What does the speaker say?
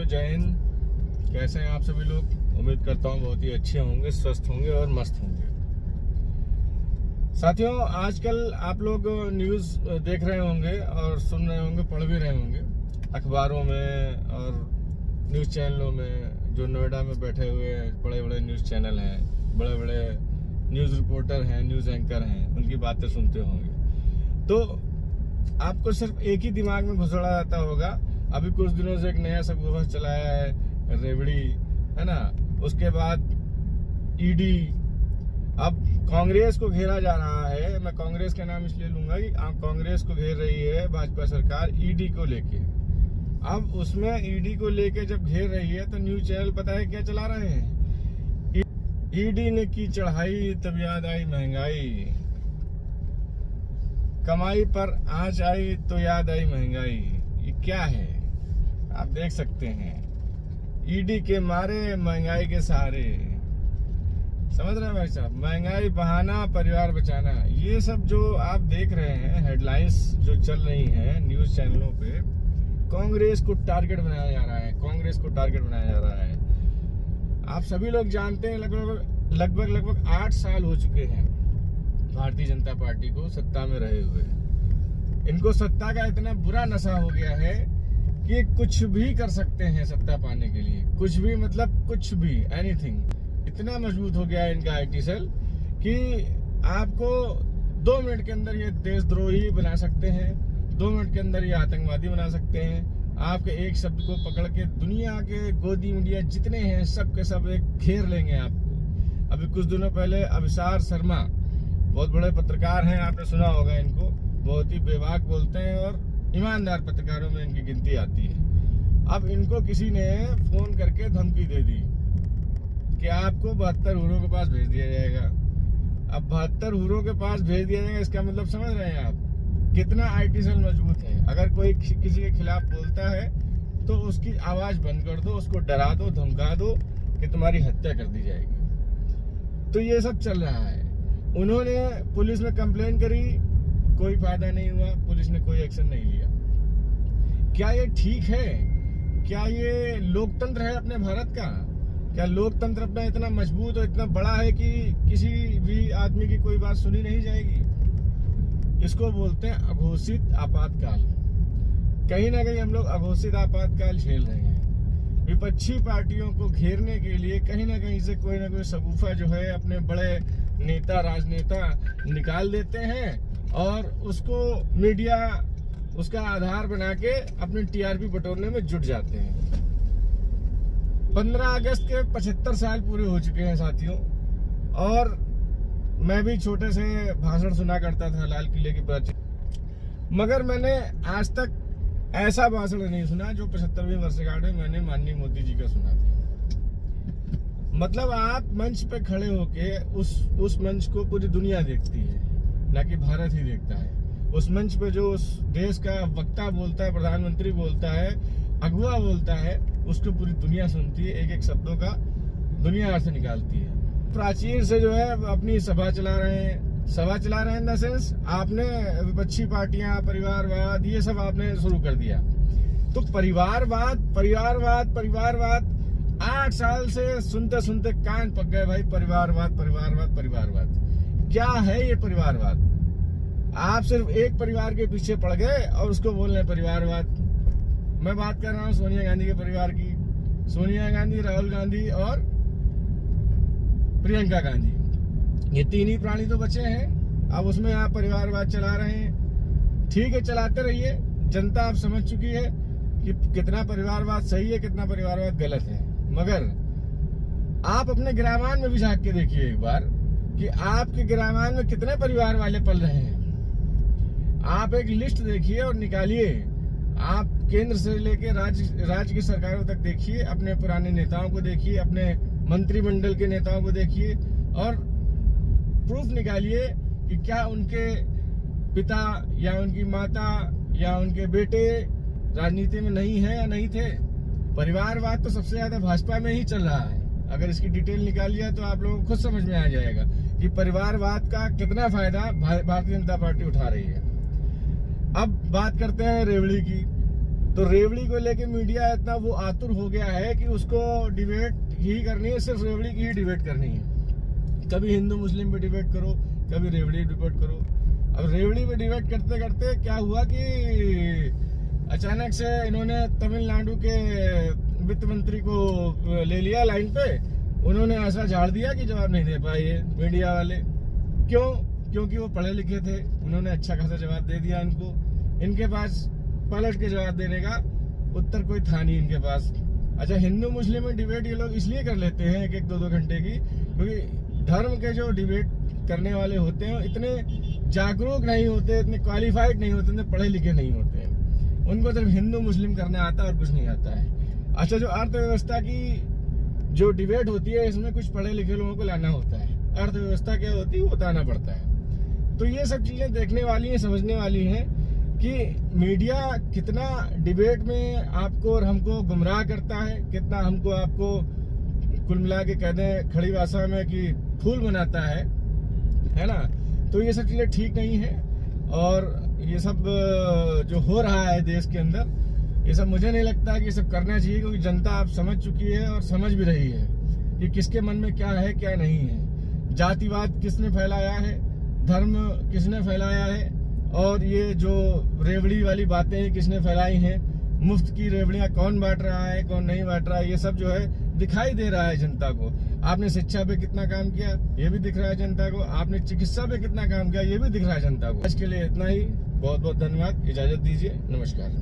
साथियों, जय हिंद। कैसे हैं आप सभी लोग? उम्मीद करता हूँ बहुत ही अच्छे होंगे, स्वस्थ होंगे और मस्त होंगे। साथियों, आजकल आप लोग न्यूज़ देख रहे होंगे और सुन रहे होंगे, पढ़ भी रहे होंगे अखबारों में और न्यूज़ चैनलों में। जो नोएडा में बैठे हुए बड़े बड़े न्यूज़ चैनल हैं, बड़े बड़े न्यूज़ रिपोर्टर हैं, न्यूज़ एंकर हैं, उनकी बातें सुनते होंगे तो आपको सिर्फ एक ही दिमाग में घुसड़ा जाता होगा। अभी कुछ दिनों से एक नया सबूत चलाया है, रेवड़ी, है ना। उसके बाद ईडी, अब कांग्रेस को घेरा जा रहा है। मैं कांग्रेस का नाम इसलिए लूंगा कि कांग्रेस को घेर रही है भाजपा सरकार ईडी को लेके। अब उसमें ईडी को लेके जब घेर रही है तो न्यूज चैनल पता है क्या चला रहे हैं? ईडी ने की चढ़ाई तब याद आई महंगाई, कमाई पर आंच आई तो याद आई महंगाई। ये क्या है? आप देख सकते हैं, ईडी के मारे महंगाई के सहारे। समझ रहे हैं भाई साहब? महंगाई बहाना, परिवार बचाना। ये सब जो आप देख रहे हैं हेडलाइंस जो चल रही हैं न्यूज चैनलों पे, कांग्रेस को टारगेट बनाया जा रहा है, कांग्रेस को टारगेट बनाया जा रहा है। आप सभी लोग जानते हैं लगभग 8 साल हो चुके हैं भारतीय जनता पार्टी को सत्ता में रहे हुए। इनको सत्ता का इतना बुरा नशा हो गया है कि कुछ भी कर सकते हैं सत्ता पाने के लिए। कुछ भी मतलब कुछ भी, एनीथिंग। इतना मजबूत हो गया है इनका आईटी सेल कि आपको 2 मिनट के अंदर ये देशद्रोही बना सकते हैं, 2 मिनट के अंदर ये आतंकवादी बना सकते हैं। आपके एक शब्द को पकड़ के दुनिया के गोदी मीडिया जितने हैं सब के सब एक घेर लेंगे आपको। अभी कुछ दिनों पहले अभिसार शर्मा, बहुत बड़े पत्रकार हैं, आपने सुना होगा इनको, बहुत ही बेबाक बोलते हैं और ईमानदार पत्रकारों में इनकी गिनती आती है। अब इनको किसी ने फोन करके धमकी दे दी कि आपको 72 हूरों के पास भेज दिया जाएगा। अब 72 हूरों के पास भेज दिया जाएगा, इसका मतलब समझ रहे हैं आप कितना आईटी सेल मजबूत है। अगर कोई किसी के खिलाफ बोलता है तो उसकी आवाज बंद कर दो, उसको डरा दो, धमका दो कि तुम्हारी हत्या कर दी जाएगी। तो ये सब चल रहा है। उन्होंने पुलिस में कंप्लेन करी, कोई फायदा नहीं हुआ, पुलिस ने कोई एक्शन नहीं लिया। क्या ये ठीक है? क्या ये लोकतंत्र है अपने भारत का? क्या लोकतंत्र अपना इतना मजबूत और इतना बड़ा है कि किसी भी आदमी की कोई बात सुनी नहीं जाएगी? इसको बोलते हैं अघोषित आपातकाल। कहीं ना कहीं हम लोग अघोषित आपातकाल झेल रहे हैं। विपक्षी पार्टियों को घेरने के लिए कहीं ना कहीं से कोई ना कोई सगुफा जो है अपने बड़े नेता, राजनेता निकाल देते हैं और उसको मीडिया उसका आधार बना के अपने टीआरपी बटोरने में जुट जाते हैं। 15 अगस्त के 75 साल पूरे हो चुके हैं साथियों, और मैं भी छोटे से भाषण सुना करता था लाल किले की प्राचीर, मगर मैंने आज तक ऐसा भाषण नहीं सुना जो 75वीं वर्षगांठ में मैंने माननीय मोदी जी का सुना था। मतलब आप मंच पे खड़े होके उस मंच को पूरी दुनिया देखती है, ना कि भारत ही देखता है। उस मंच पे जो उस देश का वक्ता बोलता है, प्रधानमंत्री बोलता है, अगुवा बोलता है, उसको पूरी दुनिया सुनती है। एक एक शब्दों का दुनिया अर्थ निकालती है। प्राचीर से जो है अपनी सभा चला रहे हैं इन द सेंस आपने विपक्षी पार्टियां, परिवारवाद, ये सब आपने शुरू कर दिया। तो परिवारवाद 8 साल से सुनते सुनते कान पक गए भाई। परिवारवाद क्या है ये परिवारवाद? आप सिर्फ एक परिवार के पीछे पड़ गए और उसको बोल रहे परिवारवाद। मैं बात कर रहा हूँ सोनिया गांधी के परिवार की। सोनिया गांधी, राहुल गांधी और प्रियंका गांधी, ये 3 ही प्राणी तो बचे हैं। अब उसमें आप परिवारवाद चला रहे हैं। ठीक है, चलाते रहिए। जनता अब समझ चुकी है कि कितना परिवारवाद सही है, कितना परिवारवाद गलत है। मगर आप अपने ग्रामान में भी झांक के देखिए एक बार कि आपके ग्रामान में कितने परिवार वाले पल रहे हैं। आप एक लिस्ट देखिए और निकालिए। आप केंद्र से लेके राज्य की सरकारों तक देखिए, अपने पुराने नेताओं को देखिए, अपने मंत्रिमंडल के नेताओं को देखिए और प्रूफ निकालिए कि क्या उनके पिता या उनकी माता या उनके बेटे राजनीति में नहीं है या नहीं थे। परिवारवाद तो सबसे ज्यादा भाजपा में ही चल रहा है। अगर इसकी डिटेल निकाल लिया तो आप लोगों को खुद समझ में आ जाएगा कि परिवारवाद का कितना फायदा भारतीय जनता पार्टी उठा रही है। अब बात करते हैं रेवड़ी की। तो रेवड़ी को लेके मीडिया इतना वो आतुर हो गया है कि उसको डिबेट ही करनी है, सिर्फ रेवड़ी की ही डिबेट करनी है। कभी हिंदू मुस्लिम पे डिबेट करो, कभी रेवड़ी डिबेट करो। अब रेवड़ी पे डिबेट करते करते क्या हुआ कि अचानक से इन्होंने तमिलनाडु के वित्त मंत्री को ले लिया लाइन पे। उन्होंने ऐसा झाड़ दिया कि जवाब नहीं दे पाए ये मीडिया वाले। क्यों? क्योंकि वो पढ़े लिखे थे, उन्होंने अच्छा खासा जवाब दे दिया इनको। इनके पास पलट के जवाब देने का उत्तर कोई था नहीं इनके पास। अच्छा, हिंदू मुस्लिम में डिबेट ये लोग इसलिए कर लेते हैं एक 2 घंटे की, क्योंकि धर्म के जो डिबेट करने वाले होते हैं इतने जागरूक नहीं होते, इतने क्वालिफाइड नहीं होते, इतने पढ़े लिखे नहीं होते हैं। उनको सिर्फ हिंदू मुस्लिम करना आता है और कुछ नहीं आता है। अच्छा, जो अर्थव्यवस्था की जो डिबेट होती है इसमें कुछ पढ़े लिखे लोगों को लाना होता है। अर्थव्यवस्था क्या होती है वो बताना पड़ता है। तो ये सब चीजें देखने वाली हैं, समझने वाली हैं कि मीडिया कितना डिबेट में आपको और हमको गुमराह करता है, कितना हमको आपको कुल मिला के कह दें खड़ी भाषा में कि फूल बनाता है ना। तो ये सब चीजें ठीक नहीं है। और ये सब जो हो रहा है देश के अंदर, ये सब मुझे नहीं लगता कि ये सब करना चाहिए, क्योंकि जनता आप समझ चुकी है और समझ भी रही है कि किसके मन में क्या है क्या नहीं है। जातिवाद किसने फैलाया है, धर्म किसने फैलाया है, और ये जो रेवड़ी वाली बातें किसने फैलाई हैं, मुफ्त की रेवड़ियां कौन बांट रहा है कौन नहीं बांट रहा है, ये सब जो है दिखाई दे रहा है जनता को। आपने शिक्षा पे कितना काम किया ये भी दिख रहा है जनता को, आपने चिकित्सा पे कितना काम किया ये भी दिख रहा है जनता को। आज के लिए इतना ही, बहुत बहुत धन्यवाद, इजाजत दीजिए, नमस्कार।